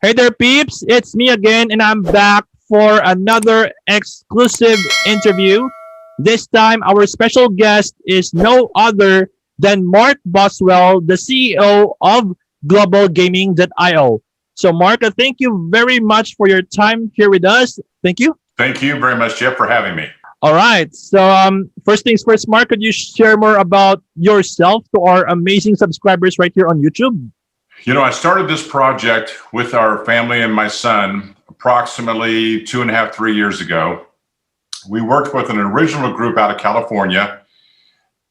Hey there, peeps. It's me again, and I'm back for another exclusive interview. This time, our special guest is no other than Mark Boswell, the CEO of globalgaming.io. So, Mark, thank you very much for your time here with us. Thank you. Thank you very much, Jeff, for having me. All right. So, first things first, Mark, could you share more about yourself to our amazing subscribers right here on YouTube? I started this project with our family and my son approximately 2.5, 3 years ago. We worked with an original group out of California.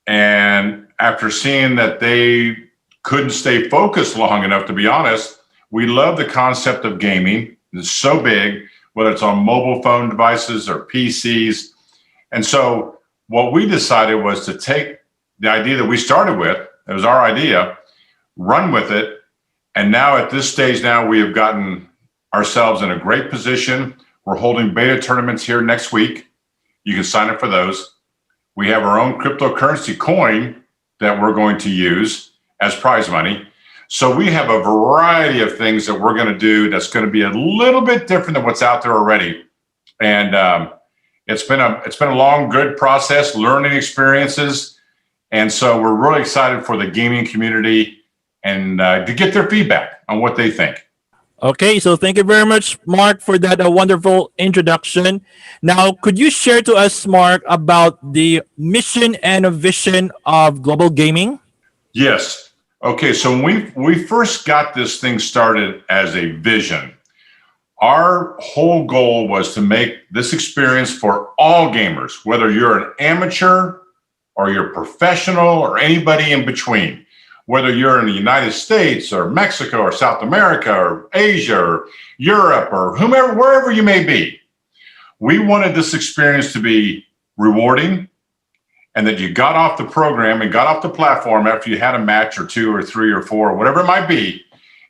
And after seeing that they couldn't stay focused long enough, to be honest, we love the concept of gaming. It's so big, whether it's on mobile phone devices or PCs. And so what we decided was to take the idea that we started with, it was our idea, run with it. And now at this stage now, we have gotten ourselves in a great position. We're holding beta tournaments here next week. You can sign up for those. We have our own cryptocurrency coin that we're going to use as prize money. So we have a variety of things that we're going to do that's going to be a little bit different than what's out there already. And it's been a long, good process, learning experiences. And so we're really excited for the gaming community and to get their feedback on what they think. Okay, so thank you very much, Mark, for that wonderful introduction. Now, could you share to us, Mark, about the mission and a vision of Global Gaming? Yes. Okay, so when we first got this thing started as a vision, our whole goal was to make this experience for all gamers, whether you're an amateur or you're professional or anybody in between. Whether you're in the United States or Mexico or South America or Asia or Europe or whomever, wherever you may be, we wanted this experience to be rewarding and that you got off the program and got off the platform after you had a match or two or three or four, or whatever it might be.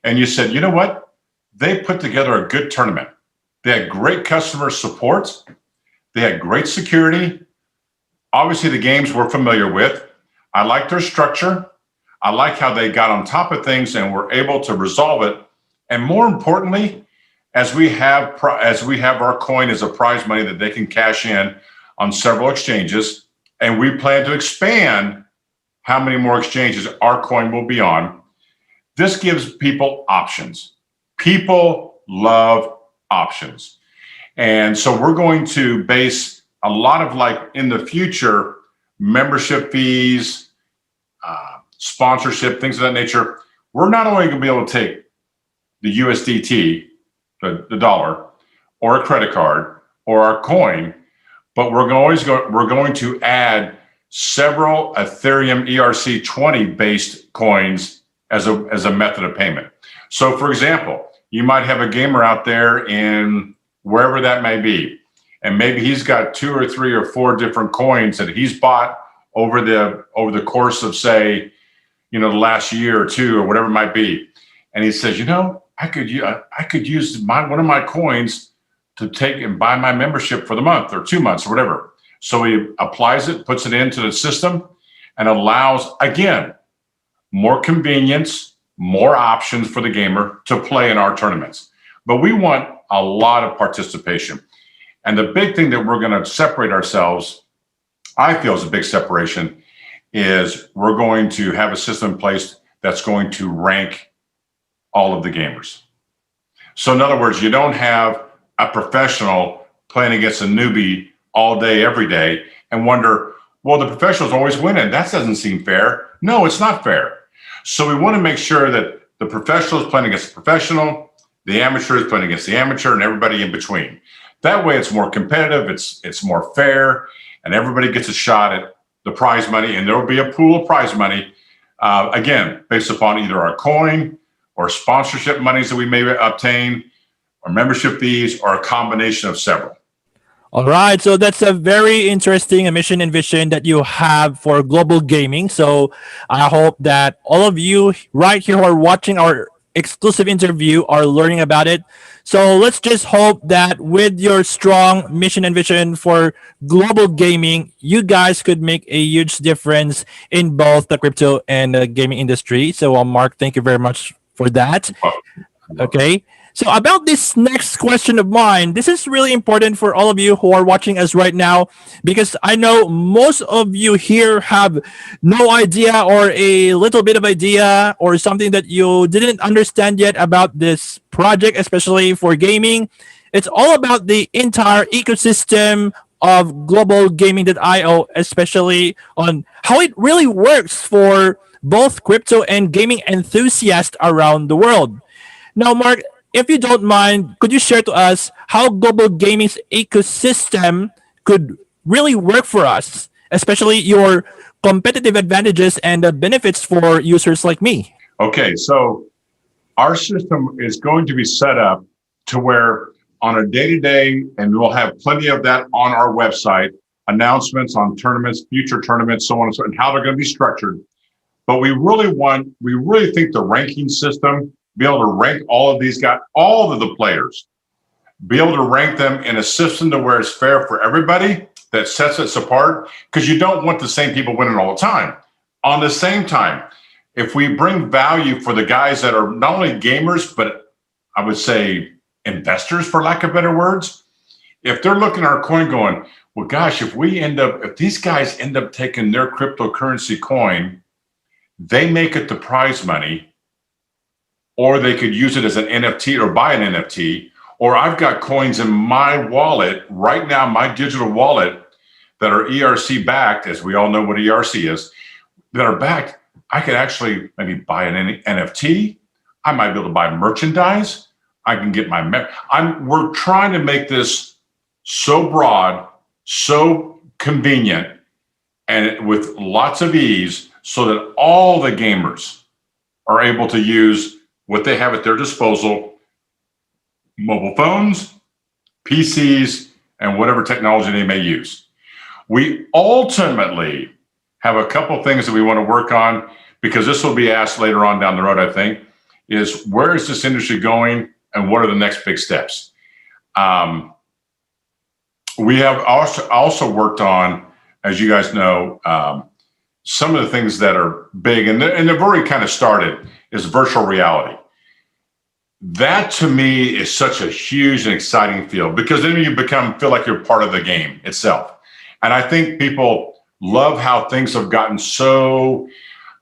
And you said, you know what? They put together a good tournament. They had great customer support. They had great security. Obviously, the games we're familiar with. I like their structure. I like how they got on top of things and were able to resolve it. And more importantly, as we have our coin as a prize money that they can cash in on several exchanges, and we plan to expand how many more exchanges our coin will be on, this gives people options. People love options. And so we're going to base a lot of, like, in the future, membership fees, sponsorship, things of that nature. We're not only going to be able to take the USDT, the dollar, or a credit card, or our coin, but we're going to add several Ethereum ERC20 based coins as a method of payment. So, for example, you might have a gamer out there in wherever that may be, and maybe he's got 2 or 3 or 4 different coins that he's bought over the course of, say, the last year or two or whatever it might be. And he says, I could use one of my coins to take and buy my membership for the month or 2 months or whatever. So he applies it, puts it into the system, and allows, again, more convenience, more options for the gamer to play in our tournaments. But we want a lot of participation. And the big thing that we're going to separate ourselves, I feel is a big separation, is we're going to have a system in place that's going to rank all of the gamers. So in other words, you don't have a professional playing against a newbie all day, every day, and wonder, well, the professional's always winning. That doesn't seem fair. No, it's not fair. So we want to make sure that the professional is playing against the professional, the amateur is playing against the amateur, and everybody in between. That way it's more competitive, it's more fair, and everybody gets a shot at the prize money, and there will be a pool of prize money, again, based upon either our coin or sponsorship monies that we may obtain, or membership fees, or a combination of several. All right, so that's a very interesting mission and vision that you have for global gaming. So I hope that all of you right here who are watching our exclusive interview are learning about it. So let's just hope that with your strong mission and vision for global gaming, you guys could make a huge difference in both the crypto and the gaming industry. So Mark, thank you very much for that. Okay. So about this next question of mine, this is really important for all of you who are watching us right now, because I know most of you here have no idea or a little bit of idea or something that you didn't understand yet about this project, especially for gaming. It's all about the entire ecosystem of global gaming.io, especially on how it really works for both crypto and gaming enthusiasts around the world. Now, Mark, if you don't mind, could you share to us how global gaming's ecosystem could really work for us, especially your competitive advantages and the benefits for users like me? Okay, so our system is going to be set up to where on a day-to-day, and we'll have plenty of that on our website, announcements on tournaments, future tournaments, so on and so on, and how they're going to be structured. But we really think the ranking system, be able to rank all of these guys, all of the players, be able to rank them in a system to where it's fair for everybody, that sets us apart, because you don't want the same people winning all the time. On the same time, if we bring value for the guys that are not only gamers, but I would say investors, for lack of better words, if they're looking at our coin going, well, gosh, if these guys end up taking their cryptocurrency coin, they make it the prize money, or they could use it as an NFT or buy an NFT, or I've got coins in my wallet right now, my digital wallet, that are ERC backed, as we all know what ERC is, that are backed. I could actually maybe buy an NFT. I might be able to buy merchandise. I can get we're trying to make this so broad, so convenient, and with lots of ease, so that all the gamers are able to use what they have at their disposal: mobile phones, PCs, and whatever technology they may use. We ultimately have a couple things that we want to work on, because this will be asked later on down the road, I think, is where is this industry going and what are the next big steps? We have also worked on, as you guys know, some of the things that are big, and they've already kind of started, is virtual reality. That to me is such a huge and exciting field, because then you feel like you're part of the game itself. And I think people love how things have gotten so,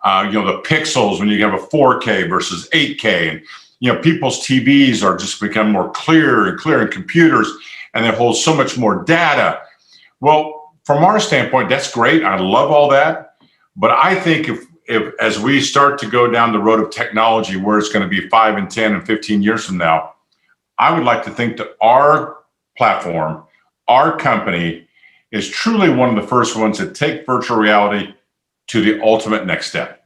the pixels when you have a 4K versus 8K, and people's TVs are just become more clear and computers, and they hold so much more data. Well, from our standpoint, that's great. I love all that. But I think if as we start to go down the road of technology, where it's going to be 5 and 10 and 15 years from now, I would like to think that our platform, our company, is truly one of the first ones to take virtual reality to the ultimate next step.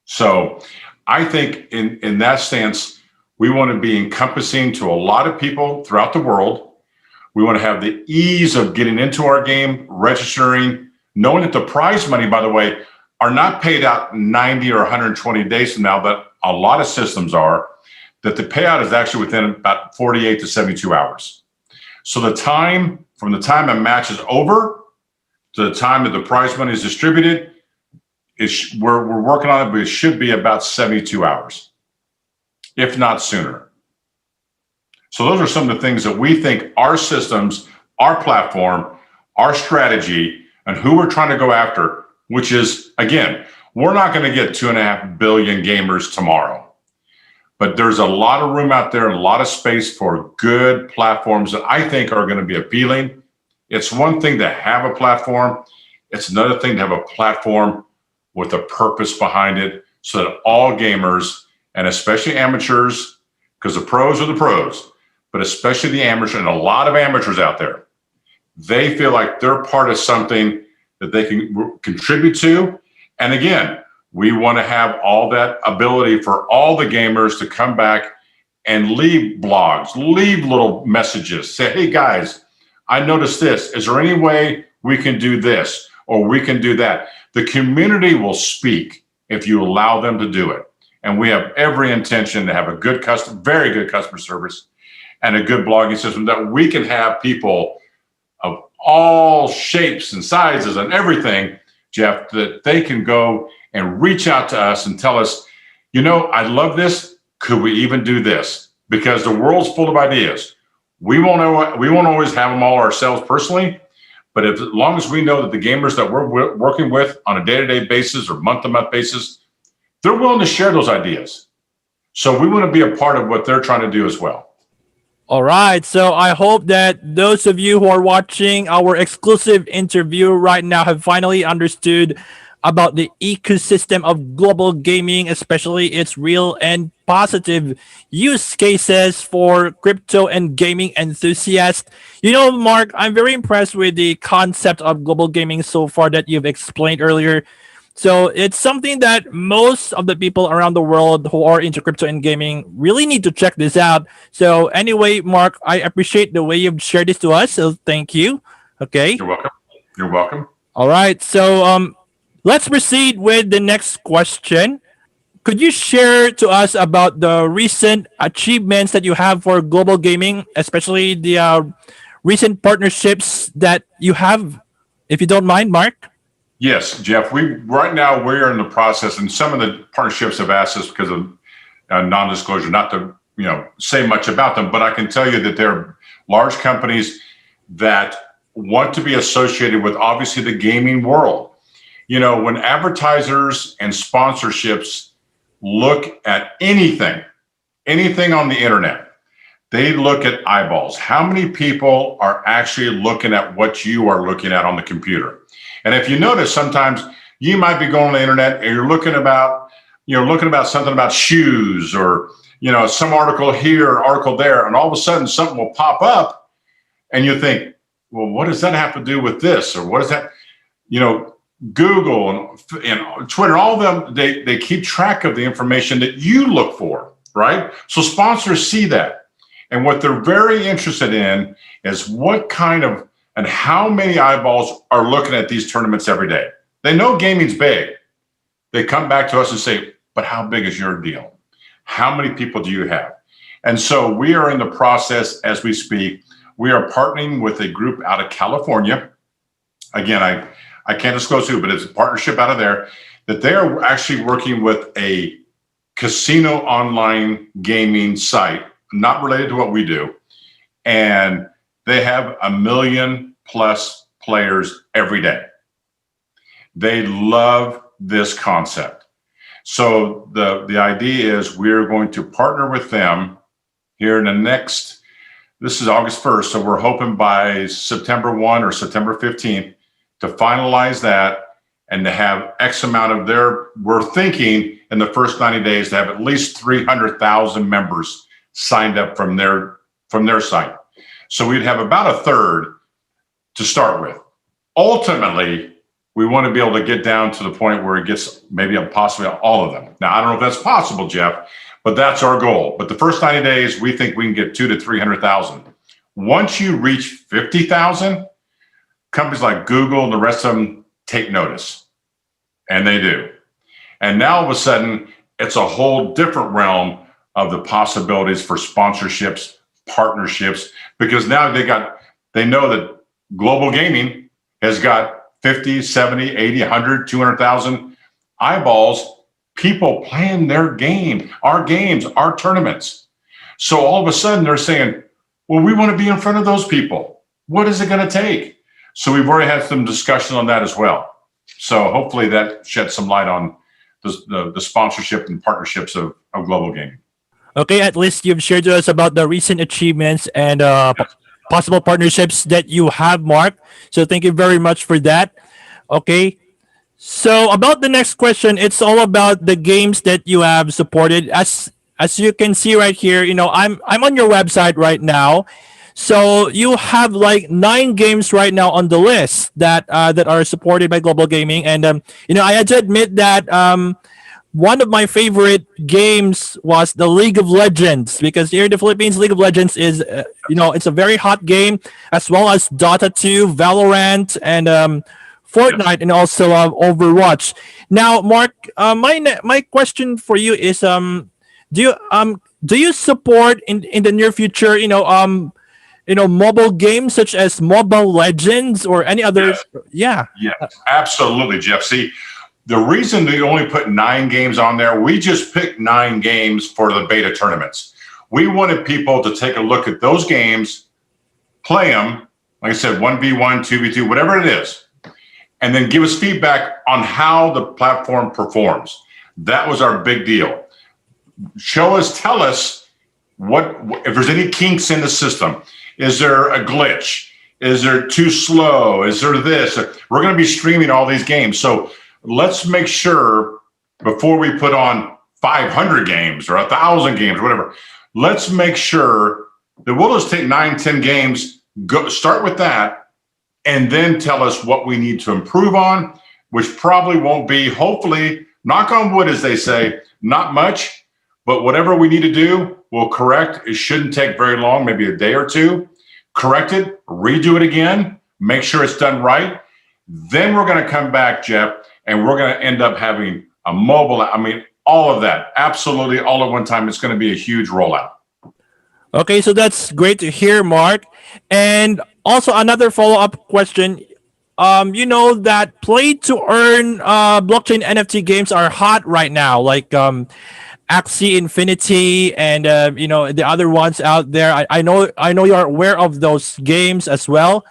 So I think in that stance, we want to be encompassing to a lot of people throughout the world. We want to have the ease of getting into our game, registering, knowing that the prize money, by the way, are not paid out 90 or 120 days from now, but a lot of systems are, that the payout is actually within about 48 to 72 hours. So from the time a match is over to the time that the prize money is distributed, we're working on it, but it should be about 72 hours, if not sooner. So those are some of the things that we think our systems, our platform, our strategy, and who we're trying to go after, which is, again, we're not going to get 2.5 billion gamers tomorrow. But there's a lot of room out there, a lot of space for good platforms that I think are going to be appealing. It's one thing to have a platform. It's another thing to have a platform with a purpose behind it, so that all gamers, and especially amateurs, because the pros are the pros, but especially the amateurs, and a lot of amateurs out there, they feel like they're part of something that they can contribute to. And again, we want to have all that ability for all the gamers to come back and leave blogs, leave little messages, say, hey guys, I noticed this. Is there any way we can do this or we can do that? The community will speak if you allow them to do it. And we have every intention to have a good very good customer service and a good blogging system, that we can have people of all shapes and sizes and everything, Jeff, that they can go and reach out to us and tell us, I love this. Could we even do this? because the world's full of ideas. We won't always have them all ourselves personally, but as long as we know that the gamers that we're working with on a day-to-day basis or month-to-month basis, they're willing to share those ideas. So we want to be a part of what they're trying to do as well. All right. So I hope that those of you who are watching our exclusive interview right now have finally understood about the ecosystem of global gaming, especially its real and positive use cases for crypto and gaming enthusiasts. Mark, I'm very impressed with the concept of global gaming so far that you've explained earlier. So it's something that most of the people around the world who are into crypto and gaming really need to check this out. So anyway, Mark, I appreciate the way you've shared this to us. So thank you. Okay. You're welcome. You're welcome. All right. So let's proceed with the next question. Could you share to us about the recent achievements that you have for global gaming, especially the recent partnerships that you have, if you don't mind, Mark? Yes, Jeff. Right now we're in the process, and some of the partnerships have asked us because of non-disclosure, not to say much about them. But I can tell you that they're large companies that want to be associated with obviously the gaming world. When advertisers and sponsorships look at anything on the internet, they look at eyeballs. How many people are actually looking at what you are looking at on the computer? And if you notice, sometimes you might be going on the internet and you're looking about something about shoes or, some article here, article there, and all of a sudden something will pop up and you think, well, what does that have to do with this? Or what is that? Google and Twitter, all of them, they keep track of the information that you look for, right? So sponsors see that. And what they're very interested in is what kind of and how many eyeballs are looking at these tournaments every day. They know gaming's big. They come back to us and say, but how big is your deal? How many people do you have? And so we are in the process as we speak. We are partnering with a group out of California. Again, I can't disclose who, but it's a partnership out of there that they are actually working with a casino online gaming site, not related to what we do. And they have 1 million plus players every day. They love this concept. So the idea is we're going to partner with them here in this is August 1st. So we're hoping by September 1 or September 15th to finalize that and to have X amount of we're thinking in the first 90 days to have at least 300,000 members signed up from their site. So we'd have about a third to start with. Ultimately, we want to be able to get down to the point where it gets maybe possibly all of them. Now, I don't know if that's possible, Jeff, but that's our goal. But the first 90 days, we think we can get 200,000 to 300,000. Once you reach 50,000, companies like Google and the rest of them take notice, and they do. And now all of a sudden, it's a whole different realm of the possibilities for sponsorships, partnerships, because now they know that global gaming has got 50, 70, 80, 100, 200,000 eyeballs, people playing their game, our games, our tournaments. So all of a sudden they're saying, well, we want to be in front of those people. What is it going to take? So we've already had some discussion on that as well. So hopefully that sheds some light on the sponsorship and partnerships of global gaming. Okay, at least you've shared to us about the recent achievements and possible partnerships that you have, Mark. So thank you very much for that. Okay, so about the next question, it's all about the games that you have supported. As you can see right here, I'm on your website right now. So you have like 9 games right now on the list that are supported by Global Gaming, and I had to admit that one of my favorite games was the League of Legends, because here in the Philippines, League of Legends is, it's a very hot game, as well as Dota 2, Valorant, and Fortnite, and also Overwatch. Now, Mark, my question for you is, do you support in the near future, mobile games such as Mobile Legends or any others? Yes. Yeah, absolutely, Jeff. See, the reason we only put 9 games on there, we just picked 9 games for the beta tournaments. We wanted people to take a look at those games, play them, like I said, 1v1, 2v2, whatever it is, and then give us feedback on how the platform performs. That was our big deal. Show us, tell us what if there's any kinks in the system. Is there a glitch? Is there too slow? Is there this? We're going to be streaming all these games. So let's make sure before we put on 500 games or 1,000 games, whatever, let's make sure that we'll just take 9, 10 games, go start with that, and then tell us what we need to improve on, which probably won't be, hopefully, knock on wood, as they say, not much, but whatever we need to do, we'll correct. It shouldn't take very long, maybe a day or two. Correct it, redo it again, make sure it's done right. Then we're going to come back, Jeff, and we're going to end up having a mobile, all of that, absolutely all at one time. It's going to be a huge rollout. Okay, so that's great to hear, Mark. And also another follow-up question. You know that play-to-earn blockchain NFT games are hot right now, like Axie Infinity and the other ones out there. I know you're aware of those games as well.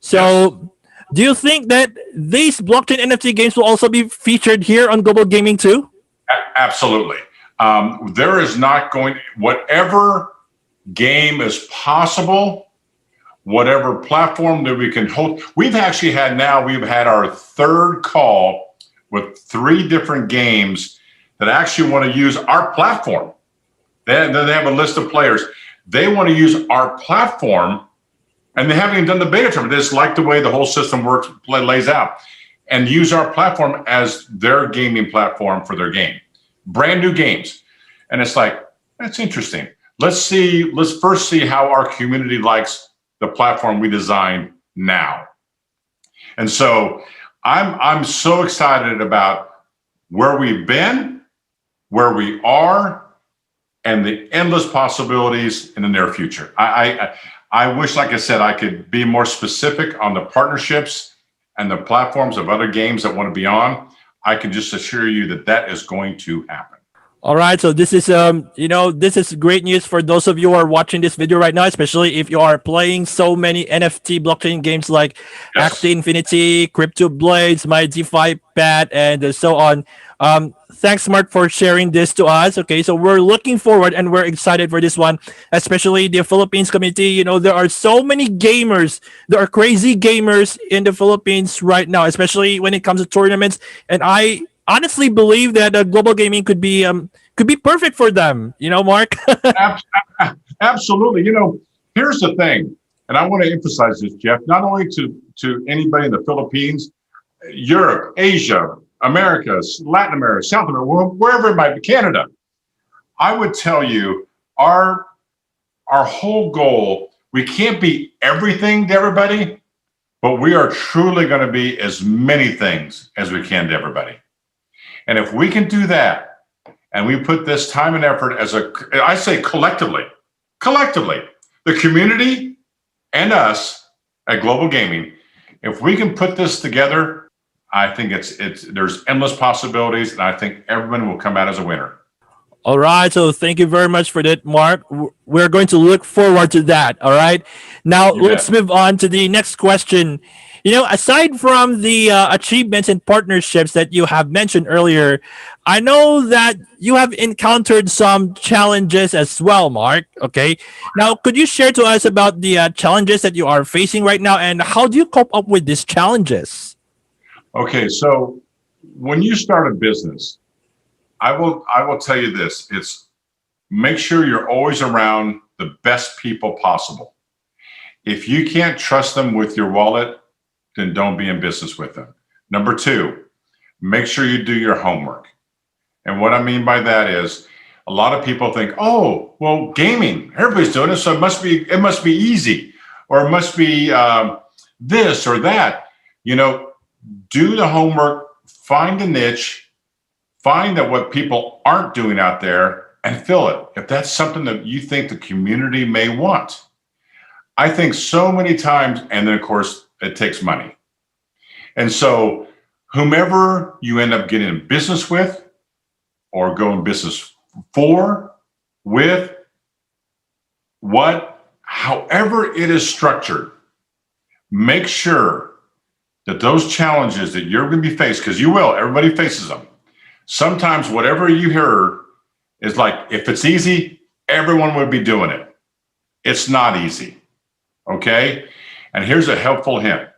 So, Yes. do you think that these blockchain NFT games will also be featured here on Global Gaming too? Absolutely. There is not going, whatever game is possible, whatever platform that we can hold. We've had our third call with 3 different games that actually want to use our platform. They have a list of players. They want to use our platform, and they haven't even done the beta term. They just like the way the whole system works, lays out, and use our platform as their gaming platform for their game. Brand new games. And it's like, that's interesting. Let's first see how our community likes the platform we designed now. And so I'm so excited about where we've been, where we are, and the endless possibilities in the near future. I wish, like I said, I could be more specific on the partnerships and the platforms of other games that want to be on. I can just assure you that that is going to happen. All right, so this is this is great news for those of you who are watching this video right now, especially if you are playing so many NFT blockchain games like Yes. Axie Infinity, Crypto Blades, My DeFi Pad, and so on. Thanks, Mark, for sharing this to us. Okay, so we're looking forward and we're excited for this one, especially the Philippines community. You know, there are so many gamers. There are crazy gamers in the Philippines right now, especially when it comes to tournaments. And I honestly believe that global gaming could be perfect for them. You know, Mark. Absolutely. Here's the thing, and I want to emphasize this, Jeff, not only to anybody in the Philippines, Europe, Asia, America, Latin America, South America, wherever it might be, Canada. I would tell you our whole goal, we can't be everything to everybody, but we are truly going to be as many things as we can to everybody. And if we can do that, and we put this time and effort I say collectively, the community and us at Global Gaming, if we can put this together, I think there's endless possibilities, and I think everyone will come out as a winner. All right, so thank you very much for that, Mark. We're going to look forward to that. All right, now let's move on to the next question. Aside from the achievements and partnerships that you have mentioned earlier, I know that you have encountered some challenges as well, Mark. Okay, now could you share to us about the challenges that you are facing right now, and how do you cope up with these challenges? Okay, so when you start a business, I will tell you this: it's make sure you're always around the best people possible. If you can't trust them with your wallet, then don't be in business with them. Number 2, make sure you do your homework. And what I mean by that is, a lot of people think, oh, well, gaming, everybody's doing it, so it must be easy, or it must be this or that. Do the homework, find a niche, find out what people aren't doing out there, and fill it. If that's something that you think the community may want. I think so many times, and then of course, it takes money. And so whomever you end up getting in business with or going business with, however it is structured, make sure that those challenges that you're going to be faced, because you will, everybody faces them. Sometimes whatever you hear is like, if it's easy, everyone would be doing it. It's not easy. Okay. And here's a helpful hint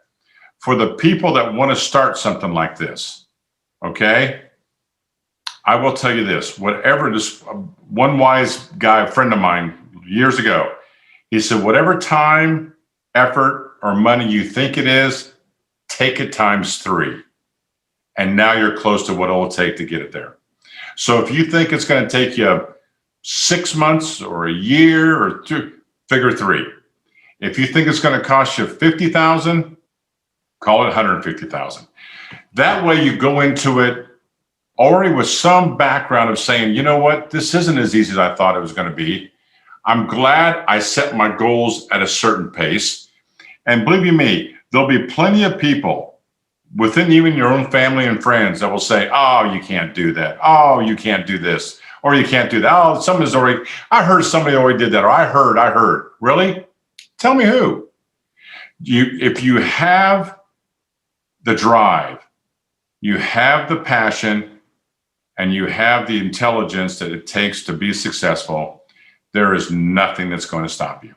for the people that want to start something like this. Okay. I will tell you this, whatever this one wise guy, a friend of mine years ago, he said, whatever time, effort, or money you think it is, take it times 3. And now you're close to what it'll take to get it there. So if you think it's going to take you 6 months or a year or 2, figure 3. If you think it's going to cost you $50,000, call it $150,000. That way you go into it already with some background of saying, you know what, this isn't as easy as I thought it was going to be. I'm glad I set my goals at a certain pace. And believe you me, there'll be plenty of people within even your own family and friends that will say, oh, you can't do that. Oh, you can't do this. Or you can't do that. Oh, I heard somebody already did that. Or I heard. Really? Tell me who. If you have the drive, you have the passion, and you have the intelligence that it takes to be successful, there is nothing that's going to stop you.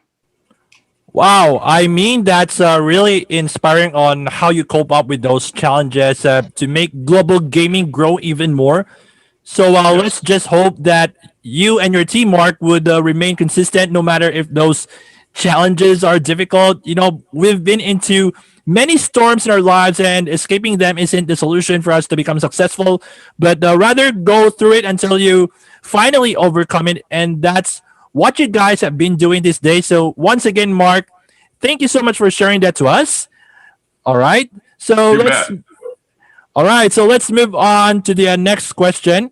Wow, I mean that's really inspiring on how you cope up with those challenges to make global gaming grow even more. So let's Yes. just hope that you and your team, Mark, would remain consistent no matter if those challenges are difficult. You know, we've been into many storms in our lives, and escaping them isn't the solution for us to become successful, but rather go through it until you finally overcome it. And that's what you guys have been doing this day. So, once again, Mark, thank you so much for sharing that to us. All right. So, You let's bet. all right, so let's move on to the next question.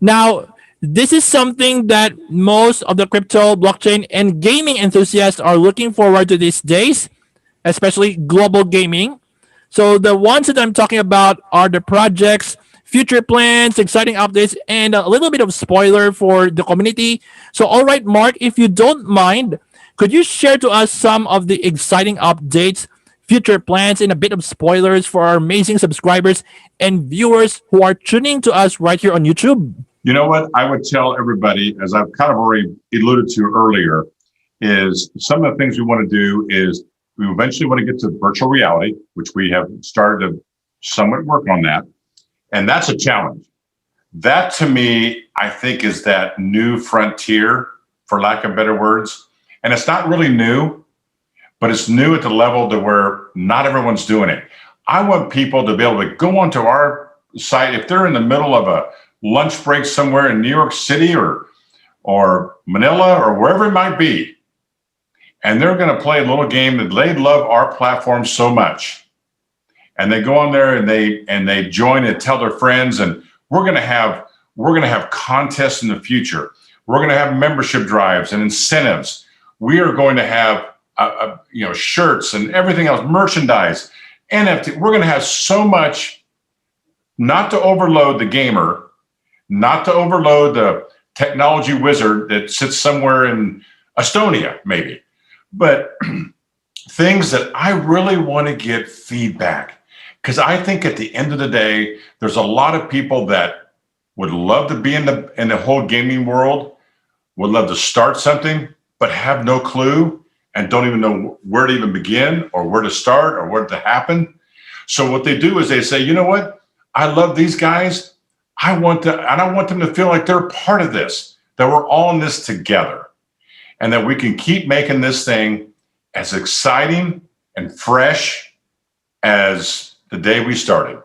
Now, this is something that most of the crypto, blockchain, and gaming enthusiasts are looking forward to these days, especially global gaming. So, the ones that I'm talking about are the projects, future plans, exciting updates, and a little bit of spoiler for the community. So, all right, Mark, if you don't mind, could you share to us some of the exciting updates, future plans, and a bit of spoilers for our amazing subscribers and viewers who are tuning to us right here on YouTube? You know what? I would tell everybody, as I've kind of already alluded to earlier, is some of the things we want to do is we eventually want to get to virtual reality, which we have started to somewhat work on that. And that's a challenge. That to me, I think is that new frontier, for lack of better words. And it's not really new, but it's new at the level to where not everyone's doing it. I want people to be able to go onto our site if they're in the middle of a lunch break somewhere in New York City or Manila or wherever it might be, and they're going to play a little game that they love our platform so much, and they go on there and they join and tell their friends, and we're going to have contests in the future. We're going to have membership drives and incentives. We are going to have shirts and everything else, merchandise, NFT. We're going to have so much, not to overload the gamer, not to overload the technology wizard that sits somewhere in Estonia, maybe, but things that I really want to get feedback. Because I think at the end of the day, there's a lot of people that would love to be in the whole gaming world, would love to start something, but have no clue and don't even know where to even begin or where to start or where to happen. So what they do is they say, you know what? I love these guys. I want them to feel like they're part of this, that we're all in this together, and that we can keep making this thing as exciting and fresh as the day we started.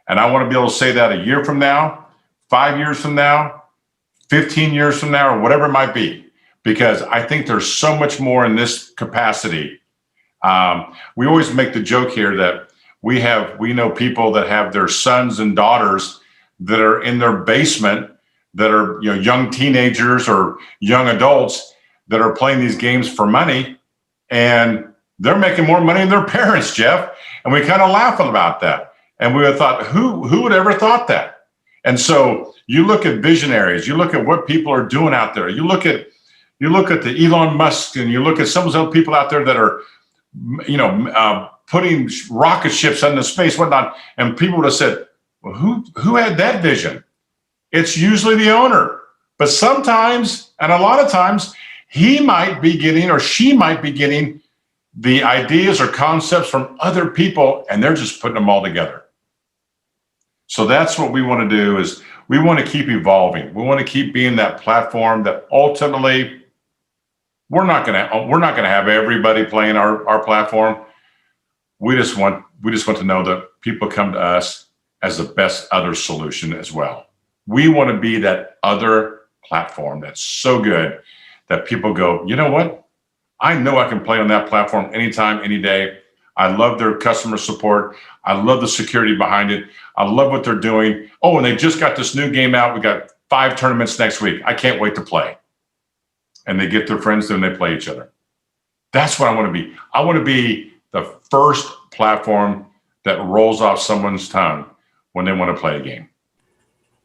And I want to be able to say that a year from now, 5 years from now, 15 years from now, or whatever it might be, because I think there's so much more in this capacity. We always make the joke here that we know people that have their sons and daughters that are in their basement, that are young teenagers or young adults that are playing these games for money, and they're making more money than their parents, Jeff. And we kind of laugh about that. And we thought, who would ever thought that? And so you look at visionaries, you look at what people are doing out there, you look at You look at the Elon Musk, and you look at some of those other people out there that are, putting rocket ships into space, whatnot, and people would have said, well, who had that vision? It's usually the owner. But sometimes, and a lot of times, he might be getting, or she might be getting, the ideas or concepts from other people, and they're just putting them all together. So that's what we want to do, is we want to keep evolving. We want to keep being that platform that ultimately we're not going to have everybody playing our platform. We just want to know that people come to us as the best other solution as well. We want to be that other platform that's so good that people go, you know what? I know I can play on that platform anytime, any day. I love their customer support. I love the security behind it. I love what they're doing. Oh, and they just got this new game out. We got 5 tournaments next week. I can't wait to play. And they get their friends and they play each other. That's what I want to be. I want to be the first platform that rolls off someone's tongue when they want to play a game.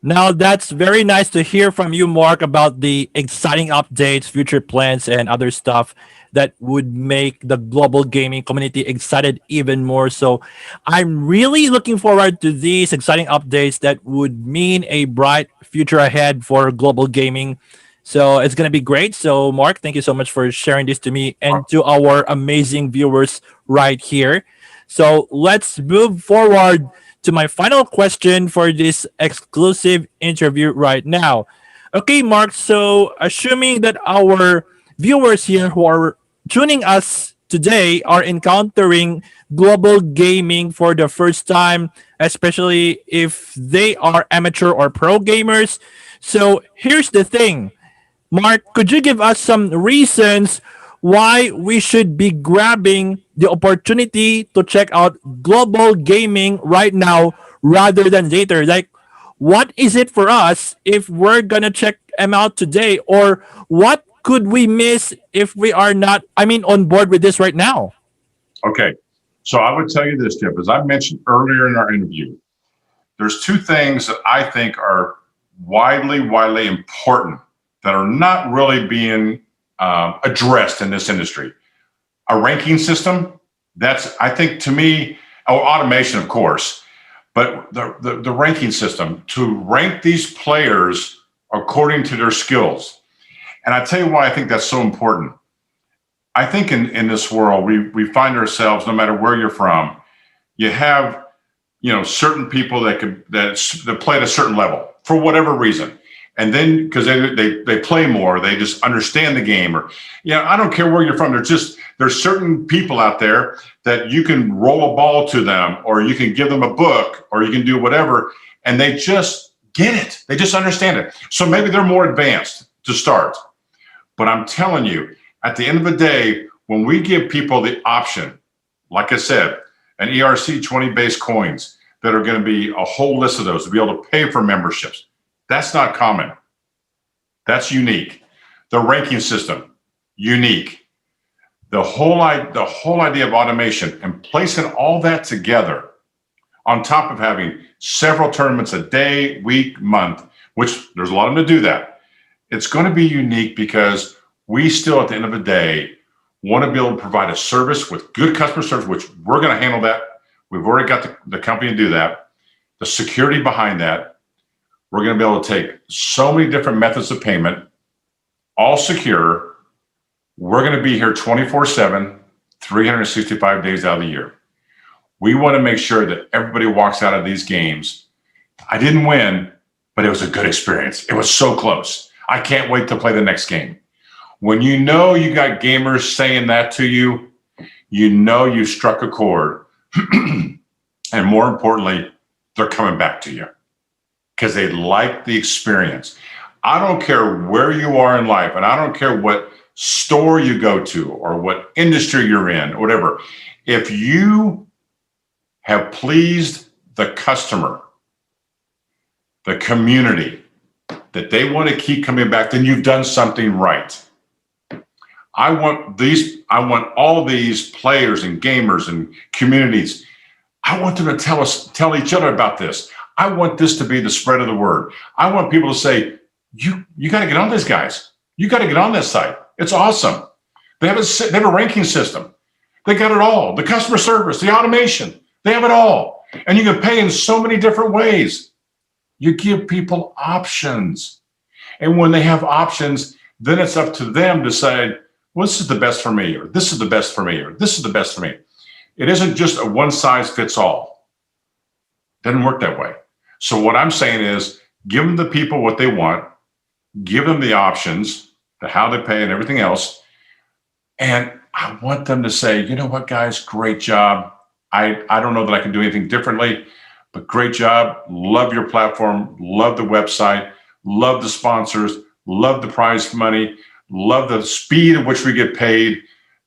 Now, that's very nice to hear from you, Mark, about the exciting updates, future plans, and other stuff that would make the global gaming community excited even more. So I'm really looking forward to these exciting updates that would mean a bright future ahead for global gaming. So it's going to be great. So, Mark, thank you so much for sharing this to me and to our amazing viewers right here. So let's move forward to my final question for this exclusive interview right now. Okay, Mark. So, assuming that our viewers here who are tuning us today are encountering global gaming for the first time, especially if they are amateur or pro gamers. So, here's the thing. Mark, could you give us some reasons why we should be grabbing the opportunity to check out global gaming right now rather than later? Like, what is it for us if we're gonna check them out today, or what could we miss if we are not, on board with this right now? Okay. So I would tell you this, Jeff, as I mentioned earlier in our interview, there's 2 things that I think are widely important that are not really being addressed in this industry. A ranking system, that's, I think, to me, automation, of course, but the ranking system to rank these players according to their skills. And I tell you why I think that's so important. I think in this world, we find ourselves, no matter where you're from, you have, certain people that play at a certain level for whatever reason. And then because they play more, they just understand the game, or I don't care where you're from. There's certain people out there that you can roll a ball to them, or you can give them a book, or you can do whatever, and they just get it. They just understand it. So maybe they're more advanced to start. But I'm telling you, at the end of the day, when we give people the option, like I said, an ERC20 based coins that are going to be a whole list of those to be able to pay for memberships. That's not common. That's unique. The ranking system, unique. The whole idea of automation and placing all that together on top of having several tournaments a day, week, month, which there's a lot of them to do that. It's going to be unique because we still, at the end of the day, want to be able to provide a service with good customer service, which we're going to handle that. We've already got the company to do that. The security behind that. We're going to be able to take so many different methods of payment, all secure. We're going to be here 24/7, 365 days out of the year. We want to make sure that everybody walks out of these games. I didn't win, but it was a good experience. It was so close. I can't wait to play the next game. When you know you got gamers saying that to you, you know you struck a chord. And more importantly, they're coming back to you because they like the experience. I don't care where you are in life, and I don't care what store you go to or what industry you're in, or whatever. If you have pleased the customer, the community, that they want to keep coming back, then you've done something right. I want all these players and gamers and communities, I want them to tell each other about this. I want this to be the spread of the word. I want people to say, you got to get on this, guys. You got to get on this site. It's awesome. They have a ranking system. They got it all. The customer service, the automation, they have it all. And you can pay in so many different ways. You give people options. And when they have options, then it's up to them to decide, well, this is the best for me, or this is the best for me, or this is the best for me. It isn't just a one size fits all. It doesn't work that way. So what I'm saying is give them the people what they want, give them the options, the how they pay and everything else. And I want them to say, you know what, guys, great job. I don't know that I can do anything differently, but great job. Love your platform. Love the website. Love the sponsors. Love the prize money. Love the speed at which we get paid.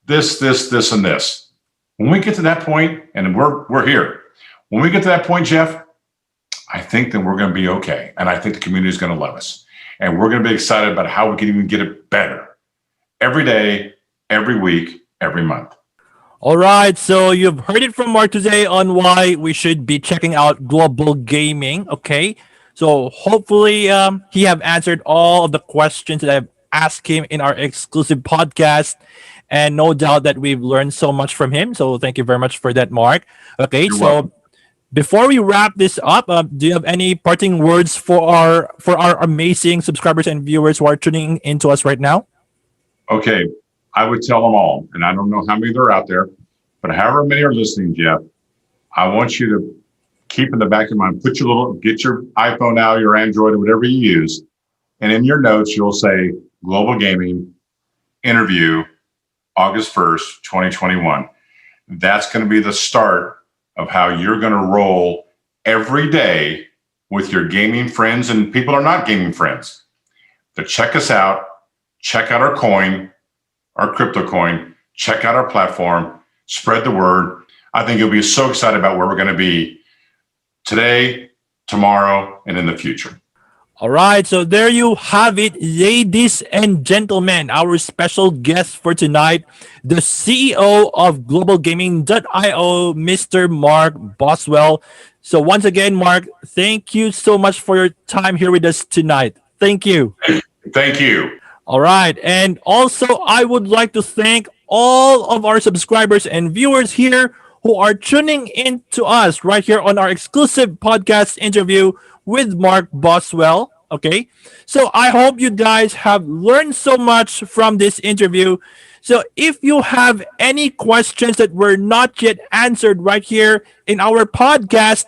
This, and this. When we get to that point, and we're here. When we get to that point, Jeff, I think that we're going to be okay. And I think the community is going to love us. And we're going to be excited about how we can even get it better every day, every week, every month. All right, so you've heard it from Mark today on why we should be checking out global gaming. Okay, so hopefully he have answered all of the questions that I've asked him in our exclusive podcast, and no doubt that we've learned so much from him. So thank you very much for that, Mark. Okay, You're so welcome. before we wrap this up, do you have any parting words for our amazing subscribers and viewers who are tuning into us right now? Okay, I would tell them all, and I don't know how many there are out there, but however many are listening, Jeff, I want you to keep in the back of your mind, get your iPhone out, your Android, or whatever you use, and in your notes, you'll say Global Gaming Interview, August 1st, 2021. That's going to be the start of how you're going to roll every day with your gaming friends and people who are not gaming friends. To check us out, check out our coin, our crypto coin, check out our platform, spread the word. I think you'll be so excited about where we're going to be today, tomorrow, and in the future. All right, so there you have it, ladies and gentlemen. Our special guest for tonight, the CEO of globalgaming.io, Mr. Mark Boswell. So once again, Mark, thank you so much for your time here with us tonight. Thank you. Thank you. All right, and also I would like to thank all of our subscribers and viewers here who are tuning in to us right here on our exclusive podcast interview with Mark Boswell. Okay, so I hope you guys have learned so much from this interview. So if you have any questions that were not yet answered right here in our podcast,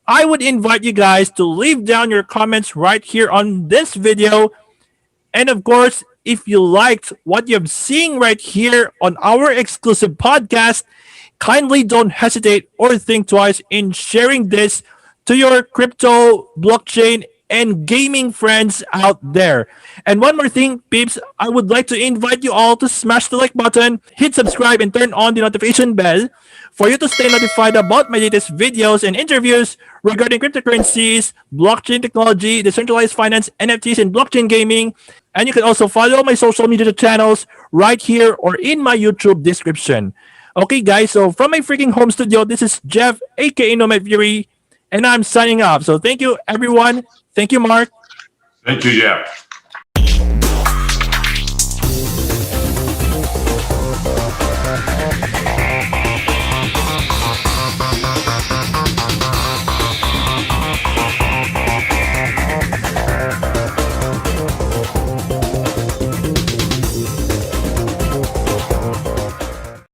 I would invite you guys to leave down your comments right here on this video. And of course, if you liked what you've seen right here on our exclusive podcast, kindly don't hesitate or think twice in sharing this to your crypto, blockchain, and gaming friends out there. And one more thing, peeps, I would like to invite you all to smash the like button, hit subscribe, and turn on the notification bell for you to stay notified about my latest videos and interviews regarding cryptocurrencies, blockchain technology, decentralized finance, NFTs, and blockchain gaming. And you can also follow my social media channels right here or in my YouTube description. Okay, guys, so from my freaking home studio, this is Jeff, aka NomadFury, and I'm signing off. So thank you, everyone. Thank you, Mark. Thank you, Jeff.